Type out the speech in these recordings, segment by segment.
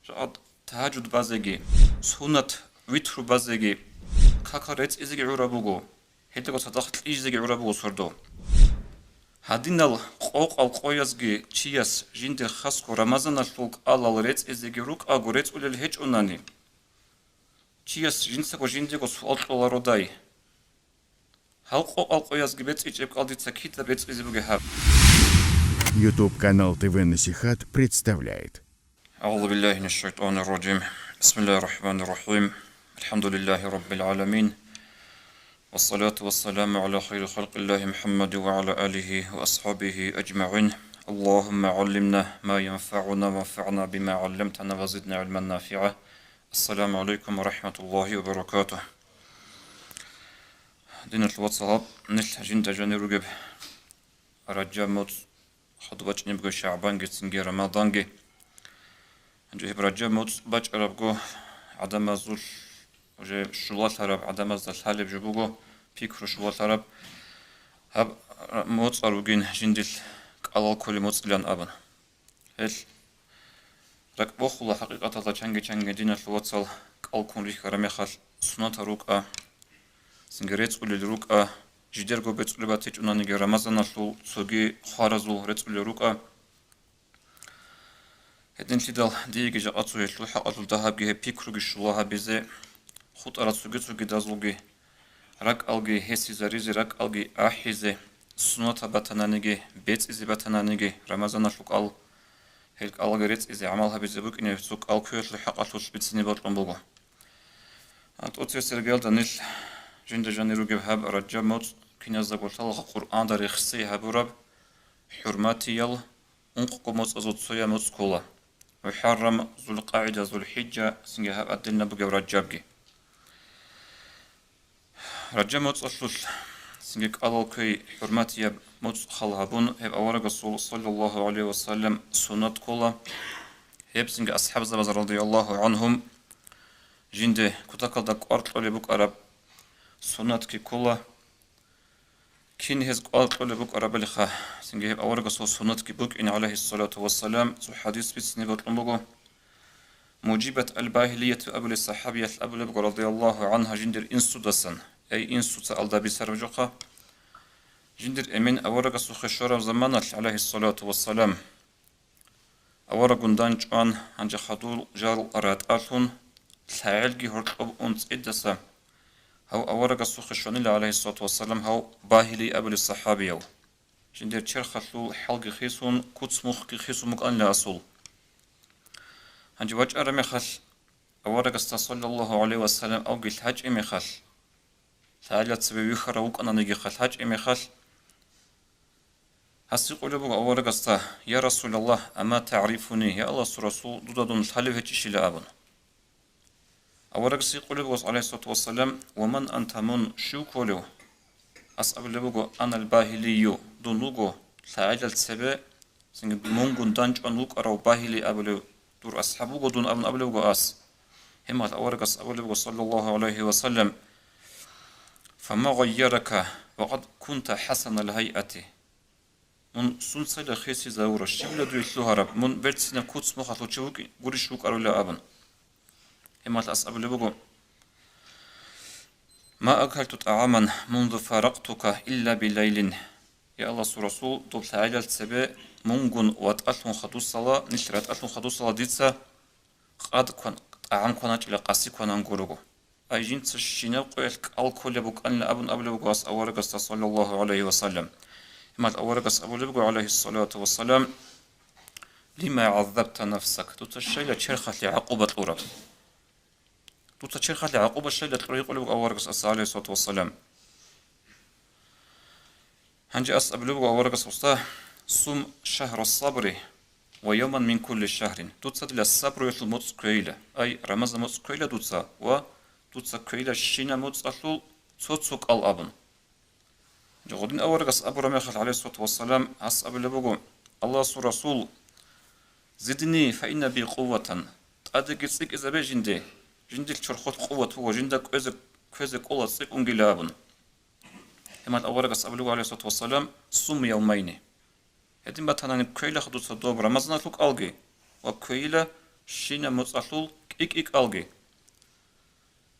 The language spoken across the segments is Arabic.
شاد تهجد بازگی سنت ویتر بازگی کاکارت ازگی عربوگو هدیگو صداقت ایزگی عربوگو سردو هادینال قوق القویزگی چیاس جند خسکو رمضان الفوق آلال رت ازگی روک آگورت اولل هیچ اونانی چیاس جنسگو جندگو سوال طولارودای هل قوق القویزگی بيت ایجب قلدی تکیت بيت ازبوگی هب YouTube-канал ТВ Насихат представляет. أعوذ بالله من الشيطان الرجيم بسم الله الرحمن الرحيم الحمد لله رب العالمين والصلاة والسلام على خير خلق الله محمد وعلى آله وأصحابه أجمعين اللهم علمنا ما ينفعنا وانفعنا بما علمتنا وزدنا علما نافعا السلام عليكم ورحمة الله وبركاته دين الواتساب نل جند جاني رجب رجامت خطبة نبغى شعبان جتنجي رمضان جي انجي برجع موت باج عربجو عدم زول وجه شلات عرب عدم زل حالب جبوجو فكر شلات عرب هب موت أروجين جندل على كل موت لان أبن هل لك بخلا حقيقة الله چنگ دين الواتسال على كل ريح رمي خال سنة روك سنجريت ولي روك جدير جو بيت ولي باتيج أناني رمضان الشل سوجي خارزو ريت ولي روك هدين تدل ديجي جاءتو يشلو حقاتو الذهب جه بيكروجي شلوها بيزي خط أراد سوجي دازلوجي رك ألجي هسي زريزي رك ألجي أحيزي سنة باتنانيجي بيت إزي باتنانيجي رمضان شوك أل هيك ألجريت إزي عملها بيزي بوك إنه سوك أل كيوش حقاتو شبيتسني بطلن بوجو أنت سرجال دنيل جند جانيرو جب هب رجع موت كنا زقول الله القرآن در يخصي هبورب حرماتي يل أنقق موت أزود صيا موت كولا وحرم ذو القاعدة ذو الحجة سنجها أدلنا بقى رجابجي رجاب موت أصل سنجك الله كي حرماتي موت خلهبون هب أورق الرسول صلى الله عليه وسلم سنة كولا هب سنج أصحاب زبز رضي الله عنهم جند كتاكل دك أرط على بك أرب سنة كي كولا كين هز أرط على بك أرب لخا سنج هب أورق الرسول سنة كي بك إن عليه الصلاة والسلام سو حديث بسني بطلبه مجيبة الباهلية أبو الصحابية أبو لبق رضي الله عنها جندر إنسو دسن أي إنسو تألدا بسرجقة جندر أمين أورق سوخ شرف زمان عليه الصلاة والسلام أورق دانج آن عند خدول جار أراد ألون تعالجي هرب أنت إدسا هو أورق سوخ شنيل عليه الصلاة والسلام هو باهلي أبو الصحابية جندر تشرخلو حلق خيسون كتس مخ خيسون مكان لا أصول هنجي وجه أرمي خل أورق صلى الله عليه وسلم أو قلت هج إمي خل ثالث سبب يخروق أنا نجي خل هج إمي خل هسي قلبه أورق يا رسول الله أما تعرفني يا الله رسول ضدون الحلف هجيش إلى أبن أورق سي قلبه عليه الصلاة والسلام ومن أنت من شو قلو أسأل لبقو أنا الباهلي دون لقو ثالث سبب سنج مونغون دانج أن لق أرو باهلي أبلو دور أصحابه دون أبن أبلغ أس هم الأورقس أبلغ صلى الله عليه وسلم فما غيرك وقد كنت حسن الهيئة من سلسلة خيسي زاورة شبل دو يتلوها رب من برتسنا كوتس مخاطو تشوك قريش وك أرولا أبن هم الأس أبلغ ما أكلت طعاما منذ فارقتك إلا بليل يا الله رسول دول تعالى السبع مونغون واتألون خدو الصلاة نشرت أتألون خدو الصلاة ديتسا قد كون عن كونات إلى قاسي كون أنقرقو أي جنس الشيناء قيلك الكل بك أن أبن أبلغ أس أورقس صلى الله عليه وسلم ما الأورقس أبلغ عليه الصلاة والسلام لما عذبت نفسك تتشيل شرخة لعقوبة الأرب تتشرخة لعقوبة الشيء لطريق أبلغ أورقس عليه الصلاة والسلام هنجي أس أبلغ أورقس وسطاه صم شهر الصبر ويوما من كل شهر توتسا للصبر يطل موت كويلة أي رمز موت كويلة توتسا و توتسا كويلة شينا موت أطلو توتسوك الأبن جغدين أورقس أبو رميخ عليه الصلاة والسلام أس أبو لبقو الله رسول زدني فإن بي قوة تأدق يتسيك إذا بي جندي الشرخوت قوة هو جندك كوزك قوة تسيك أنجلابن هما الأورقس أبو عليه الصلاة والسلام صم يومين هدين باتنا كويلة خدوت صدوب رمضان لوك ألغي وكويلة შინა მოწალულ კიკი კალგი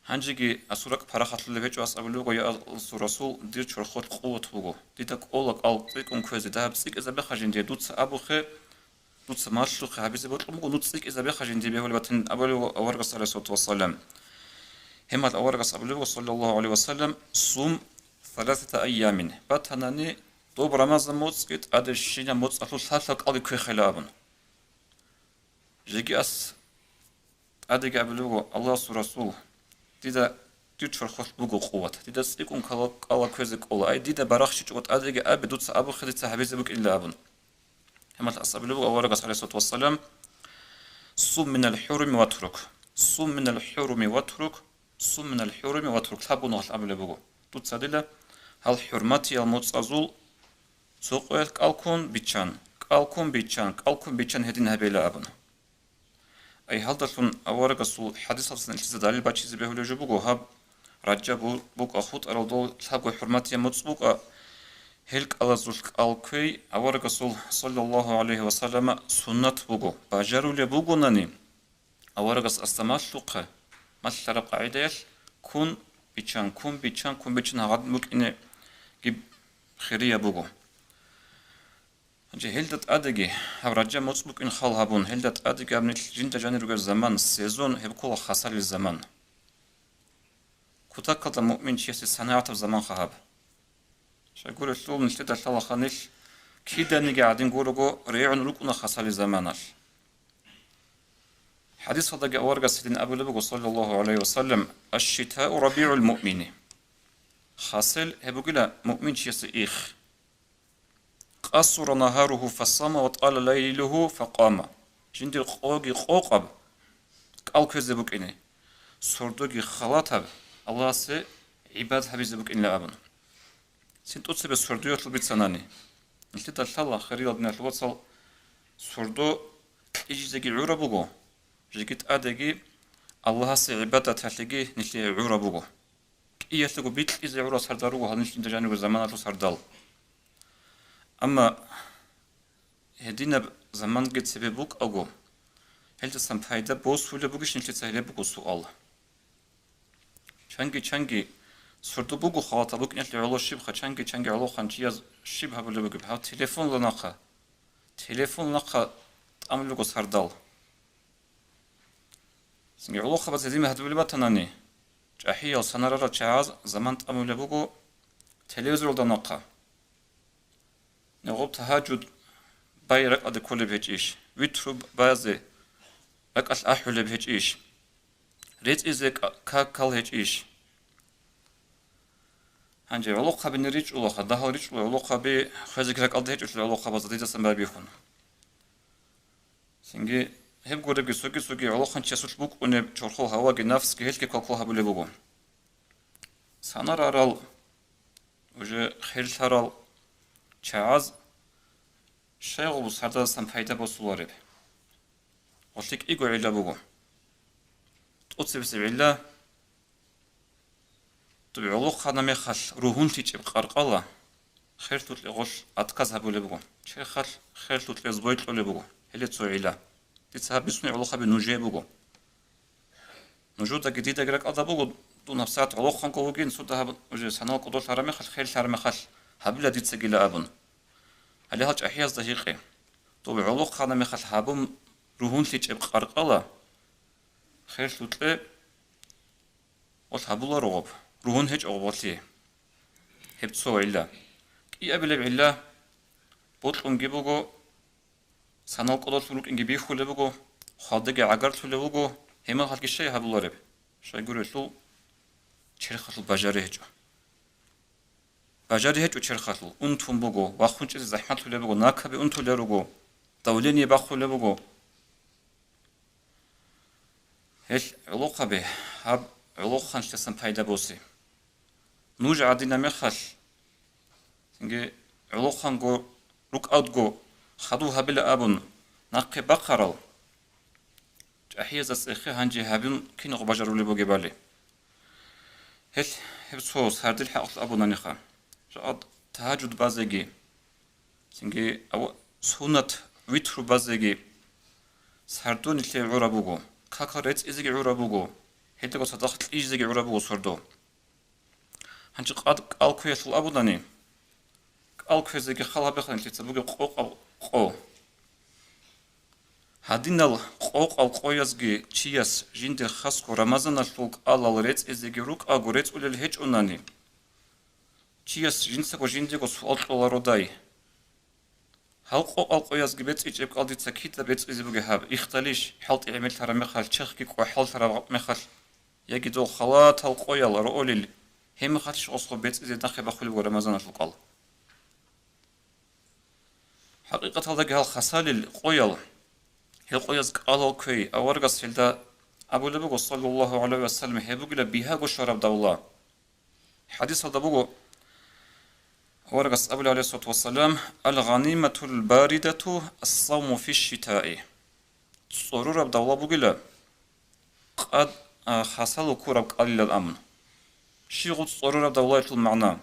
ჰანჯიგი ასურაკ ფარახათლე ვეჭო ასაბლუ ყოია სურასულ დირ ჩორხოთ ყუოთ ბუგო დიდა ყოლა ყალყი კონქვეზე და ბსიკეზე ბეხაჟინდე დუც აბუხე დუც მარშუხე აბიზე ბოტყმუგო დუც სიკეზე ბეხაჟინდე ბეჰოლბათენ აბალუ ავარგას ალესოთ ვასალამ ჰემალ ავარგას აბლუ სალლალლაჰუ ალეიჰი ვასალამ სუმ ثلاثة أيام باتناني دوب رمضان موسكت أدشينا موسكت ثلاثة قلبي كخلابن جيجي أس أديك أبلغو الله رسول ديدا تيتشر خش بوجو قوة ديدا سيكون كلا كوزك أولا أي ديدا براخش جوت أديك أبي دوت أبو خديت حبيز بك إلا أبن هم الأصابلو أورق عليه الصلاة والسلام صوم من الحرم واترك صوم من الحرم واترك صوم من الحرم واترك ثابون الأبلغو دوت سادلا هل حرمتي المتصل سوقل كالكون بيتشان هدين هبيلا أبن أي هالدرسون أورق الصول حديث السنة التزدالي باتشيز بيهولي جبوغو هاب رجا بوك أخوت أرودو تلابو حرمتي متصبوك هلك ألازول كالكوي أورق الصول صلى الله عليه وسلم سنة بوغو باجارو لبوغو ناني أورق السمال لقه مثل قاعدة كون بيتشان هاد موك إنه جيب خيرية بوغو هلدت أدقي هبرجع مصبوك إن خال هبون هلدت أدقي ابن جنت جاني رجع الزمان سيزون هبكول خسر الزمان كتاكد المؤمن شيء صناعة الزمان خهاب شايقول الثوب نشتد الله خانيش كيدا نيجي قاعدين نقولوا ريعون ركنا خسر الزمان حديث صدق أورجا سيدنا أبو لبق صلى الله عليه وسلم الشتاء ربيع المؤمن خاصل هبقول مؤمن شيء إيخ قصر نهاره فصام وطال ليله فقام جندي قوقي قوقب قال كذبك إني سردوغي خلاطب الله سي عباد حبيزبك إن لأبن سنتوت سبب سردو يطلب بيتساناني نلتدى الله خريل ابن الوصل سردو إجيزاقي عربوغو جيكت أدقي الله سي عبادة تحلقي نلتي عربوغو كي يسلقو بيتل إزي عرا سرداروغو هل نلتي جانب الزمانات سردال أما هدينا زمان قد سببوك أغو هل تسام فايدة بوس ولا بوكش نلتي تسهيلي بوكو سؤال چانگی سردو بوگو خواتا بوك نلتي علو شيب خا چانگی علو خانچياز شيب هبولي بوكو بهاو تليفون لنقا تعمل بوكو سردال سنگي علو خبا زديمة هدولي باتناني جاحية وسنرارا چاز زمان تعمل بوكو تليوزر لنقا نغوب تهاجد باي رق أدي كل بهجيش ويترو بازي رق الأحول بهجيش ريت إزيك كاكال هجيش هنجي علوقها بنريج علوقها دهو ريج علوقها بي خزيك رق أدي هجيش علوقها بازديدا سنبا بيخون سنجي هب قرب سوكي علوقها نشاسوش بوك ونب چورخو هواجي نفس كهلكي كاكوها بولي بوغو سانار أرال وجه خيل ترال چاز شيغو بسردا سنفايدا بوسولارب قلتك إيغو علا بوغو تقصي بسي علا تبي علوق خانا ميخال روحون تيجي بقارقالا خير توتلي غوش أتكاز هبولي بوغو چه خال خير توتلي زبويت لولي بوغو هلي تسو علا تيتسها بسوني علوقها بنوجي بوغو نوجودا جديدة غيرك أدا بوغو دون هفسات علوق خان قوغين سودا وجه سنال قدول حراميخال خير حراميخال هبلا ديت سجلا أبن هل هاج أحياز دقيقة طبعا علوق خانا مخال حابم روحون تيجي بقارقالا خير توتلي والحبولا رغب روحون هج أغبطلي هبتسو علا كي أبلي بعلا بوتل انجيبوغو سنال قدول سلوك انجيبيه خلبوغو خادق عقار خلبوغو هما خالك الشيء هبولا رب شاي قولوا چرخ خطل بجاري هجو باجاري هج وچرخاتل انتم بوغو واخونچ زحمت له بوغو ناكبي انتو لروغو دوليني باخو له بوغو هل علوقه به هب علوقان شتسن پايدا بوسي نوج عدينا مخال سنگي علوقان go روك اوت go خدو هبل ابن ناقي بقرال جاحيز اخي هانجي هبن كينو باجارو له بوغي بالي هل هبسو سردل حق ابو نانيخا شاد تهاجد بازگی سنگی او سنت ویترو بازگی سردون اللي عربوغو كاكاريت إزيج عربوغو هيدغو صداقة إيزيج عربوغو سردو هنجي قاد قالكو يسل أبوداني قالكو يزيج خلا بخلن تتبوغي قوق أو قو هادينال قوق أو قو يزجي تشياس جيند خاسكو رمضان الفوق ألال ريت إزيج روك أغو ريت أولي الهج أناني تشياس جينسكو جينديغو سؤال طولاروداي هالقو ألقو يزجي بيت إيجيب قالدي تساكيتا بيت إزيبوغي هاب إختاليش حالت إعمل ترى مخال تشخكي قو حال ترى مخال يجي دول خلات هالقو يلا رؤولي هم خاتش أصخو بيت إزي داخل بخولي ورمضان الفوق حقيقة هذا قال خسال القويل هالقويز قالوا كي أورغس هلدا أبو لبغو صلى الله عليه وسلم هبوغلا بيها وشرب دولة حديث هذا بغو أورغس أبو عليه الصلاة والسلام الغنيمة الباردة الصوم في الشتاء صرور بدولة بغلا قد خسال كورب قليل الأمن شيغل صرور بدولة المعنى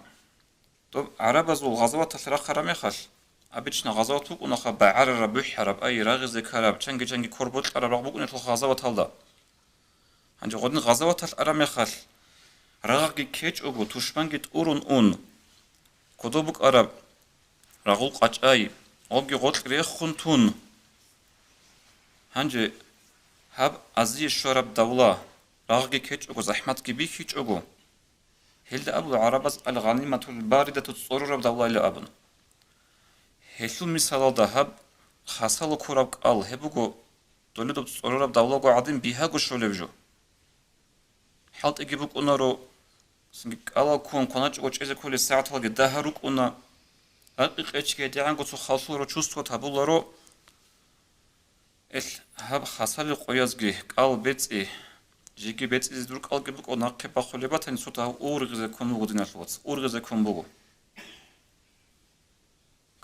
طب عرب زو غزوات تسرق رميخش أبيتشنا غزوات بوك ونخا بعر ربح رب أي راغز كرب چنگي كوربوت رب بوك نتل غزوات هلدا هنجي غدن غزوات الأرميخش راغي كيچ أوغو توشمانگيت أورون أون كودوبوك عرب راغول قاچ أي أوغي غوت ريخون تون هنجي هب أزي شرب دولة راغي كيچ أوغو زحمت كبي كيچ أوغو هلد أبو عربز الغنيمة الباردة تصرور دولة إلى أبن هلو مثال ده هب خاصلو كوراب قال هبوغو دولة تصرور دولة قو عدين بيها قو شوليبجو حالت إجيبوك أنارو سنجي قال كون كوناج وچ إذا كل ساعة هلقي دهروك أنا أقيق إيشكي ديان قو خاصلو رو چوستو تابولارو هب خاصلو قويازگي قال بيتي جيجي بيتي زدروك قال جيبوك أنا قبا خليبات هن سوتا أورغزي كون وغدين أشلوات أورغزي كون بوغو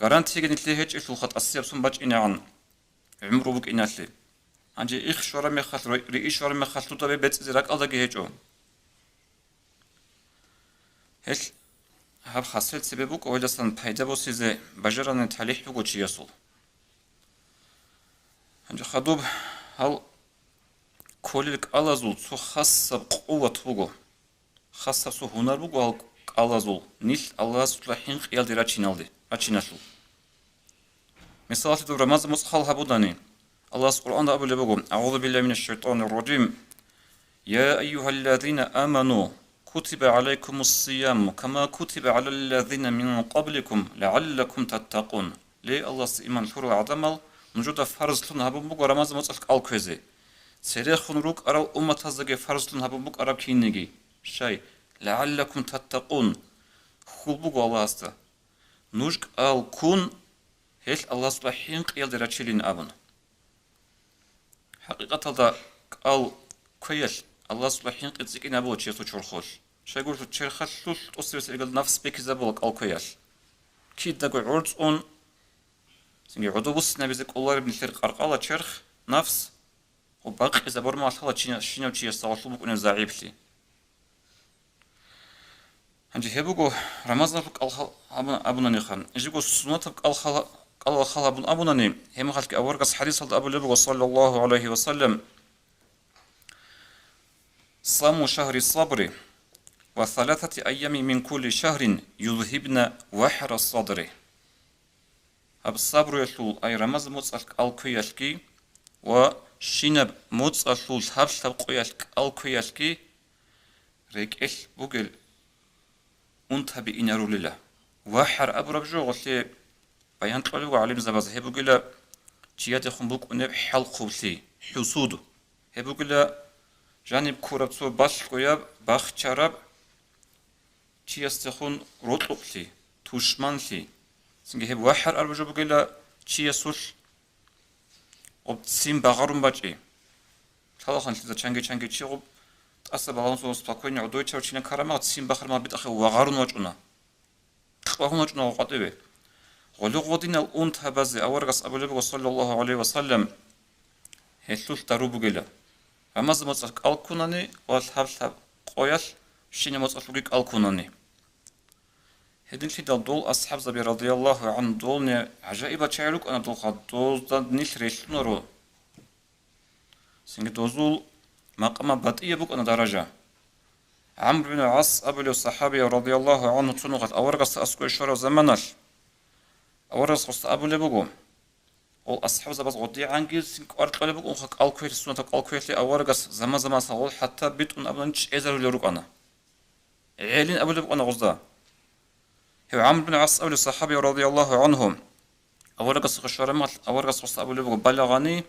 гарантиги нилээ хийж ил ухад ассан явсан баж инеан умрубук иналли анжи их шораме хал ри шораме халтуда бе бец зирак алдаги хечо хэл хав хасэл себебук ойласан пайда босизе бажараны талих бугу чиясул анжи хадуб хал колик алазул су хассаб қуват бугу хассаб су хунар бугу ал алазул нил аллах сулахин қиял дирачиналди ачинашул مثال في رمضان مصحل هبوداني الله سبحانه وتعالى أقول لكم أعوذ بالله من الشيطان الرجيم يا أيها الذين آمنوا كتب عليكم الصيام كما كتب على الذين من قبلكم لعلكم تتقون لي الله سيمان شروع عدمل نجود فرض لنا هبوك رمضان مصحل الكوزي سريخ نروك أرى أمة هزجي فرض لنا هبوك أرى كينيجي شيء لعلكم تتقون خلبوك الله است نوجك الكون هل الله سبحانه قيل دراتشيلين أبن حقيقة هذا قال كويل الله سبحانه قد زكين أبو تشيرتو تشرخوش شو يقول تشرخوش أصير سيقول نفس بيك زبولك قال كويل كيد دقوا عرض أون سنجي عدو بس نبيزك الله ابن الثير قرقالة تشرخ نفس وباقي إذا برمى الله شينا وشي يستغلطو بكونا زعيب لي هنجي هبوغو رمضان بك أبونا نيخان يجيغو سنوات بك قال خلا بن أبو نني هم خلك أورقص حديث أبو لبغ صلى الله عليه وسلم صام شهر الصبر وثلاثة أيام من كل شهر يذهبن وحر الصدر أب الصبر يشل أي رمز متصل الكيشكي وشنب متصل هبل قيشك الكيشكي ريكل بوجل أنتبه إنارو لله وحر أبو ربجو غسي بيان طلعوا علم زباز هبوغلا جيات خنبوك ونب حل خوسي حسود هبوغلا جانب كورب سو باش قياب باخ چرب چيستخون روطلقلي توشمانلي سنگه هب وحر أربجو بوغلا چيسوش وبتسيم بغارون باجي تلاخان لذا چنگي چي غب تأسى بغارون سو سباكوين عدوي چاو چينا كارما تسيم بخار ما بيت أخي وغارون واجونا وغارون واجونا وقاتبه ولغودين الأنت هبزي أورغس أبو لبغ صلى الله عليه وسلم هلوش دروبو جلا رمز مصر الكوناني والحبل قويل شين مصر الكوناني هدين في دول أصحاب زبي رضي الله عن دولني عجائب تشعلوك أنا دول دول نيل ريشنورو سنجد وزول مقام بطيء بك أنا درجة عمرو بن العاص أبو الصحابي رضي الله عنه تنقل أورقص أسكو الشرع زمنش أورقص أبو لبقو والأصحاب زبط غدي عنجيل سنك أرد لبقو خك ألكويت السنة ألكويت لي أورقص زمان صغول حتى بيت أبو نش إزر لروك أنا عيلين أبو لبقو أنا غزدا هو عمرو بن العاص أبو الصحابي رضي الله عنهم أورقص الشرع مات أورقص أبو لبقو بلغني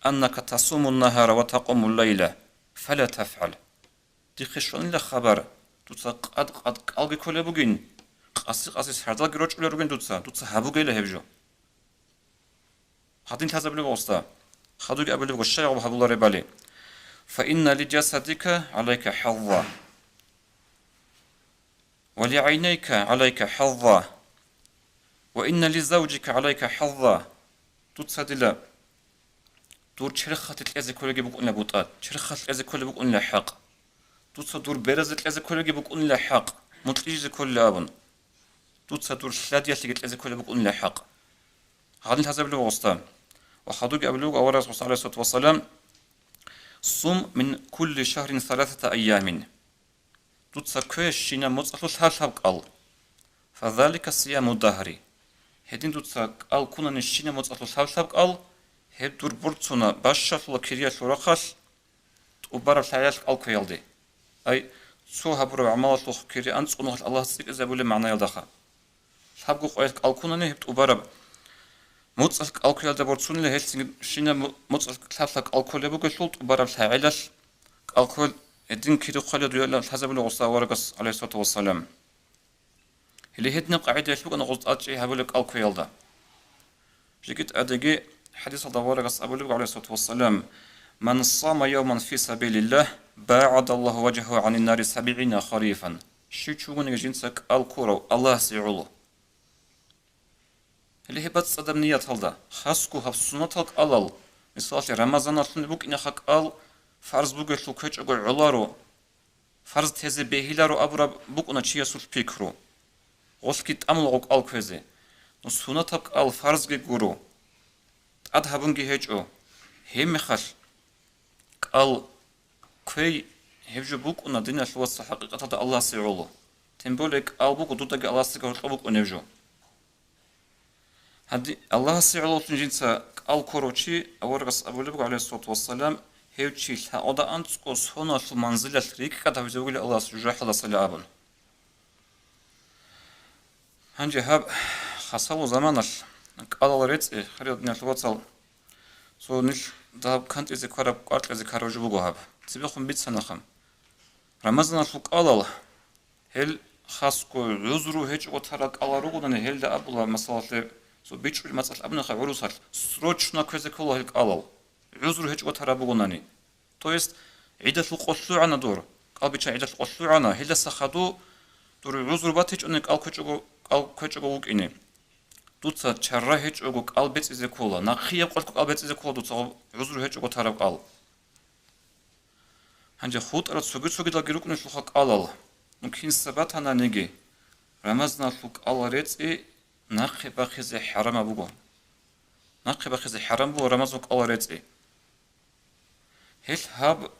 أنك تصوم النهار وتقوم الليلة فلا تفعل دي خشون خبر دوتسا قد قلبي كله بگین قاسی سردال گروچ ولی روگین دوتسا هبو گیله هبجو حدين تازه بلو وستا خدوك أبو لبغو الشيء وبحب الله ربالي فإن لجسدك عليك حظا ولعينيك عليك حظا وإن لزوجك عليك حظا تتصدلا دور شرخت الأزي كله بقول لبوطات شرخت الأزي كله بقول لحق دور برزت الأزي كله بقول لحق مطلج كل أبن دور شلادية الأزي كله بقول لحق هذا تازه بلو وستا وخدوك أبو لبغو أورا صلى الله عليه وسلم صم من كل شهر 3 أيام دوتسا كويش شينا مصطلو ثالث قال فذلك صيام الدهر هدين دوتسا قال كنا نشينا مصطلو ثالث قال هد دور برتسونا باشا كريا شورخاش وبرا ثلاث قال كيالدي أي سو هبرو عمال كريا أنصقنو الله سيك زبول معنى يلدخا حبقو قويت قال كنا نهبت وبرا مصطلق الكحول ده برتسون اللي هالسين شينا مصطلق ثلاثة الكحول يبغى يشلط وبرا الحاعلش الكحول الدين كده خالد يلا حسب الغصة ورقص عليه الصلاة والسلام اللي هدنا قاعدة يشبك أنا غصت أشي هقولك الكحول ده جيت أدقي حديث الله ورقص أبو لبق عليه الصلاة والسلام من صام يوما في سبيل الله باعد الله وجهه عن النار 70 خريفا شو تشوفون جنسك الكورو الله سيعوله اللي هي بتصدم نية هالدا خاصكو هفسونات هالك ألال مثال رمضان أصلا بوك إن خاك أل فرض بوك يشلو كيش أقول علارو فرض تهزي بهيلارو أبرا بوك أنا شيء سول بيكرو غسل أمل غوك أل كوزي نسونات هالك أل فرض جيجورو أدهبون هيج أو هم خش أل كوي هيجو بوك أنا دينا شو حقيقة هذا الله سيعوله تنبولك أل بوك ودوتك الله سيعوله بوك أنيجو هدي الله سيعلو تنجنسا الكوروشي أورغس أبو لبغو عليه الصلاة والسلام هيوشي هذا أنتسكوس هنا في منزلة ريك كده بيقول الله سجاه الله صلى أبن هنجي هاب حصلوا زمانش قال الله ريت خريط نيش وصل سو نيش ده كانت إذا كرب قارت إذا كرب جبوجو هاب تبيخون بيت سنخم رمضان الفوق قال الله هل خاصكو عذرو هيج وترك الله رغدنا هل ده أبو الله مسألة سو بيچوي مسألة أبناء خيروسال سروچنا كذا كله هيك قالوا عذر هيك وترابوناني تو есть عدة القصو عنا دور قال بيچا عدة القصو عنا هلا سخدو دور عذر باتيچ انك قال كوچو وكيني دوتسا چرا هيچ اوغو قال بيت إذا كولا نخيه قال قال بيت إذا كولا دوتسا عذر هيچ وتراب قال هنجا خود ارا سوغي دا گيروكن شو قال ممكن سبات انا نيجي رمضان فوق الله ريت نقي بخزي حرام بوغو نقي بخزي حرام بو رمضان الله ريت هل هاب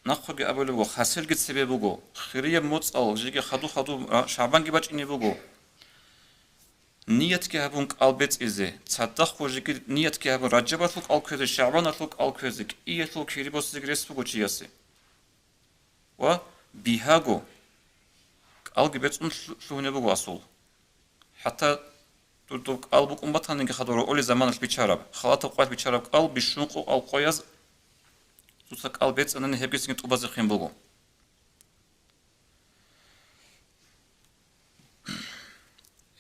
نقي ابو لو حاصل جت سبب بوغو خيريه موصل جيجي خدو شعبان جي باچني بوغو نيت كي هابون قلبت ازي تصدق وجيجي نيت كي هابون رجب فوق الكوز شعبان فوق الكوز اي فوق كيري بوس جريس بوغو چياسي و بيهاغو قلبت شو بوغو اصل حتى دوك قلبك أمبتان إنك خدورو أولي زمانش بيشارب خلاطه قوات بيشارب قلب بيشنقو أو قياز توسك قلبيت أنني هبجس إنك تبازي خيم بلغو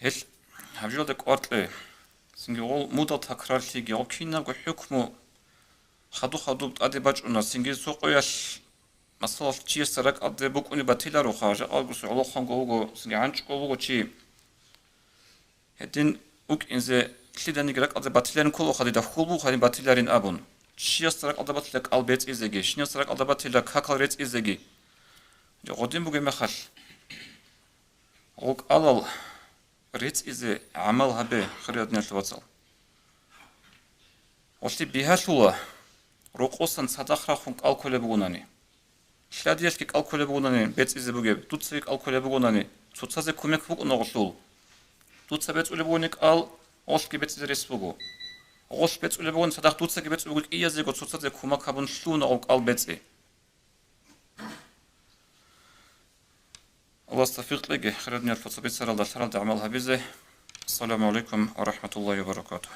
هل هبجو دك أرتلي سنجي غول مودا تكرار تيجي أو كينا غو حكمو خدو أدي باجونا سنجي سوقو ياش مثلا چیه سرک أدي بوك أني باتيلا رو خارج ألغو سعلو خانگو سنجي عنشقو بوغو چي هدين اوك انزه كليداني غرق أدي باتيلارين كولو خدي دفخولو خدي باتيلارين أبون شياسترق أدي باتيلك ألبيت إزيجي شنياسترق أدي باتيلك هاكال ريت إزيجي جو غدين بوغي مخال غوك ألال ريت إزي عمل هبي خريط نيش الوصل وشتي بيهاشولا Роқосан садахрахун алколебугунани. Шладиешки алколебугунани бецизебугеб. Туцевик алколебугунани. Цуцазе кумекбук ногошлул. Туцабец улебуник ал ошки бецизересбугу. Ош бецулебугун садах туцаге бецугук иязего цуцазе кумакабун шлуна ал беци. الله استفيق لك خير الدنيا الفصل بيتسر الله تعالى عملها بزه. السلام عليكم ورحمة الله وبركاته.